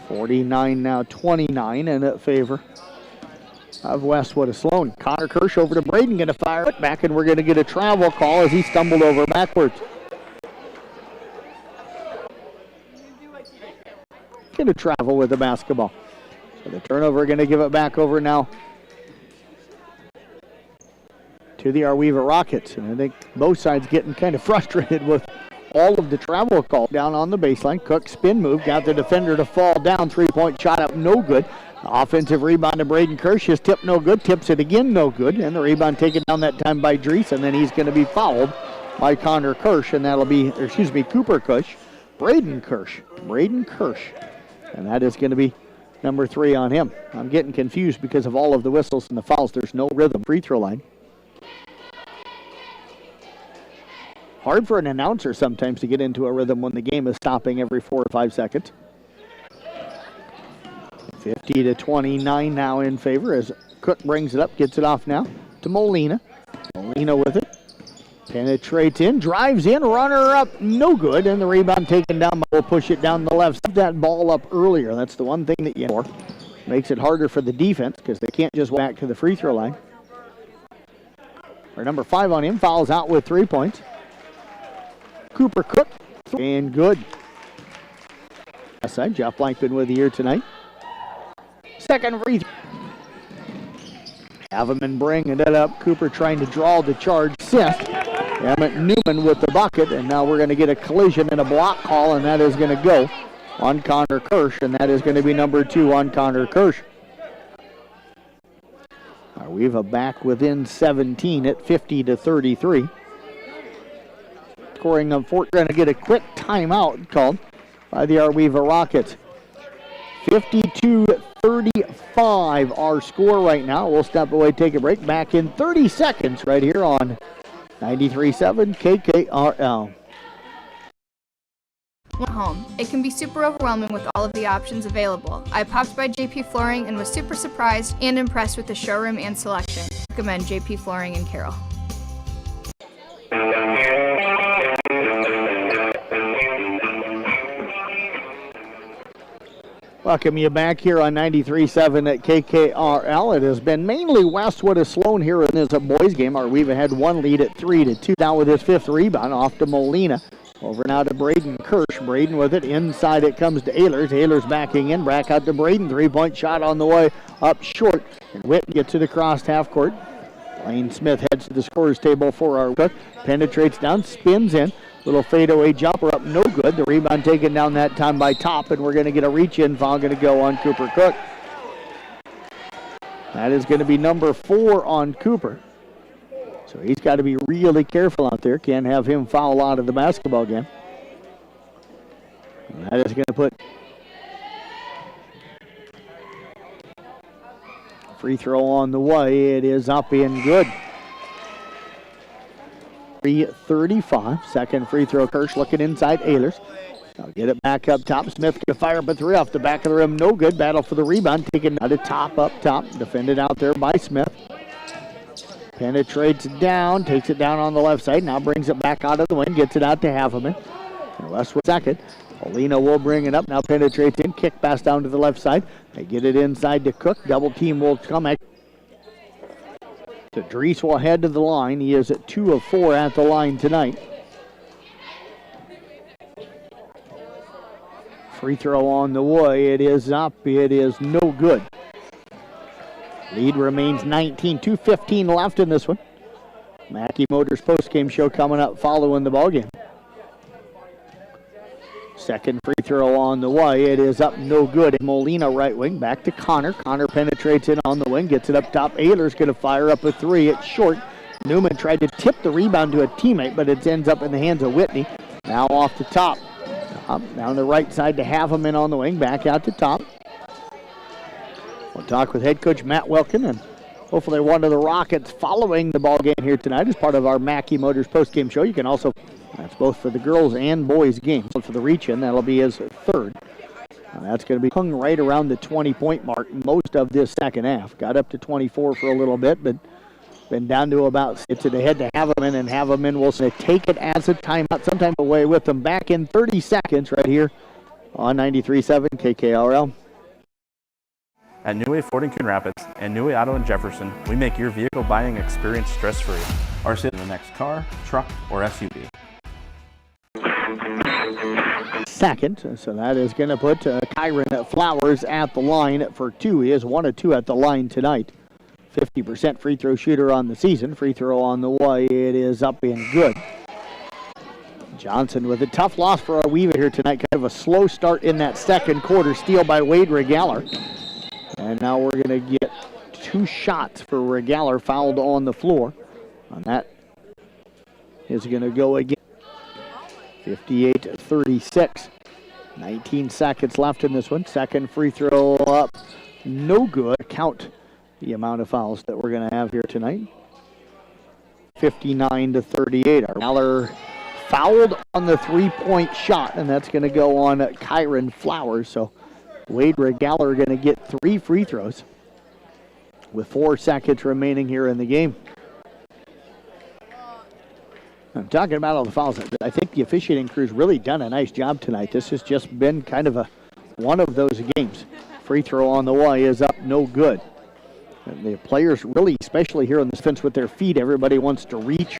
49 now 29 in favor of Westwood of Sloan. Connor Kirsch over to Braden. Going to fire it back, and we're going to get a travel call as he stumbled over backwards. Going to travel with the basketball. So the turnover going to give it back over now to the Arweva Rockets. And I think both sides getting kind of frustrated with all of the travel call down on the baseline. Cook spin move, got the defender to fall down. 3-point shot up, no good. Offensive rebound to Braden Kirsch. His tip no good, tips it again, no good. And the rebound taken down that time by Dries, and then he's going to be fouled by Connor Kirsch, and that'll be, Cooper Kirsch. Braden Kirsch. And that is going to be number 3 on him. I'm getting confused because of all of the whistles and the fouls. There's no rhythm. Free throw line. Hard for an announcer sometimes to get into a rhythm when the game is stopping every 4 or 5 seconds. 50-29 now in favor as Cook brings it up, gets it off now to Molina. Molina with it. Penetrates in, drives in, runner up, no good, and the rebound taken down. We'll push it down the left. That ball up earlier. That's the one thing that you for. Makes it harder for the defense because they can't just walk back to the free throw line. Our number 5 on him fouls out with 3 points. Cooper Cook, and good. That's side, Jeff Blankman with you here tonight. Second free throw. Haveman bringing it up. Cooper trying to draw the charge. Assist. Emmett Newman with the bucket, and now we're going to get a collision and a block call, and that is going to go on Connor Kirsch, and that is going to be number 2 on Connor Kirsch. Arweva back within 17 at 50-33. Scoring of 4, going to get a quick timeout called by the Arweva Rockets. 52-35 our score right now. We'll step away, take a break. Back in 30 seconds right here on 93.7 KKRL. Home. It can be super overwhelming with all of the options available. I popped by JP Flooring and was super surprised and impressed with the showroom and selection. Recommend JP Flooring in Carroll. Welcome you back here on 93.7 at KKRL. It has been mainly Westwood of Sloan here in this boys game. Arweva had one lead at 3-2. Now with his 5th rebound off to Molina. Over now to Braden Kirsch. Braden with it. Inside it comes to Ehlers. Ehlers backing in. Back out to Braden. 3-point shot on the way up short. And Whitten gets it across half court. Lane Smith heads to the scorer's table for our cook. Penetrates down. Spins in. Little fadeaway jumper up, no good. The rebound taken down that time by Top, and we're going to get a reach-in foul going to go on Cooper Cook. That is going to be number 4 on Cooper. So he's got to be really careful out there. Can't have him foul out of the basketball game. And that is going to put free throw on the way. It is up and good. 3:35. Second free throw. Kirsch looking inside. Ehlers. Now get it back up top. Smith going to fire up a 3 off the back of the rim. No good. Battle for the rebound. Taken out of Top up top. Defended out there by Smith. Penetrates down. Takes it down on the left side. Now brings it back out of the wing. Gets it out to Haveman. And Westwood second. Polina will bring it up. Now penetrates in. Kick pass down to the left side. They get it inside to Cook. Double team will come at. So Dries will head to the line. He is at 2 of 4 at the line tonight. Free throw on the way. It is up. It is no good. Lead remains 19. 2:15 left in this one. Mackey Motors postgame show coming up following the ballgame. Second free throw on the way. It is up, no good. Molina right wing, back to Connor. Connor penetrates in on the wing, gets it up top. Ehlers going to fire up a 3. It's short. Newman tried to tip the rebound to a teammate, but it ends up in the hands of Whitney. Now off the top. Up down the right side to Haveman on the wing, back out to Top. We'll talk with head coach Matt Wilkin, and hopefully one of the Rockets following the ball game here tonight as part of our Mackey Motors postgame show. You can also, that's both for the girls and boys games. For the reach-in, that'll be his 3rd. That's going to be hung right around the 20-point mark most of this second half. Got up to 24 for a little bit, but been down to about, it's ahead to Haveman, and Haveman will take it as a timeout, sometime away with them. Back in 30 seconds right here on 93.7 KKRL. At Newway Ford in Coon Rapids and Newway Auto in Jefferson, we make your vehicle buying experience stress-free. Or sit in the next car, truck, or SUV. Second, so that is going to put Kyron Flowers at the line for 2. He is 1 of 2 at the line tonight. 50% free throw shooter on the season. Free throw on the way. It is up and good. Johnson with a tough loss for Arweva here tonight. Kind of a slow start in that second quarter. Steal by Wade Regaller. And now we're going to get 2 shots for Regaller fouled on the floor. And that is going to go again. 58-36. 19 seconds left in this one. Second free throw up. No good. Count the amount of fouls that we're going to have here tonight. 59-38. Regaller fouled on the 3-point shot, and that's going to go on Kyron Flowers. So Wade Regaller going to get 3 free throws with 4 seconds remaining here in the game. I'm talking about all the fouls. I think the officiating crew's really done a nice job tonight. This has just been kind of one of those games. Free throw on the way is up, no good. And the players really, especially here on this fence with their feet, everybody wants to reach or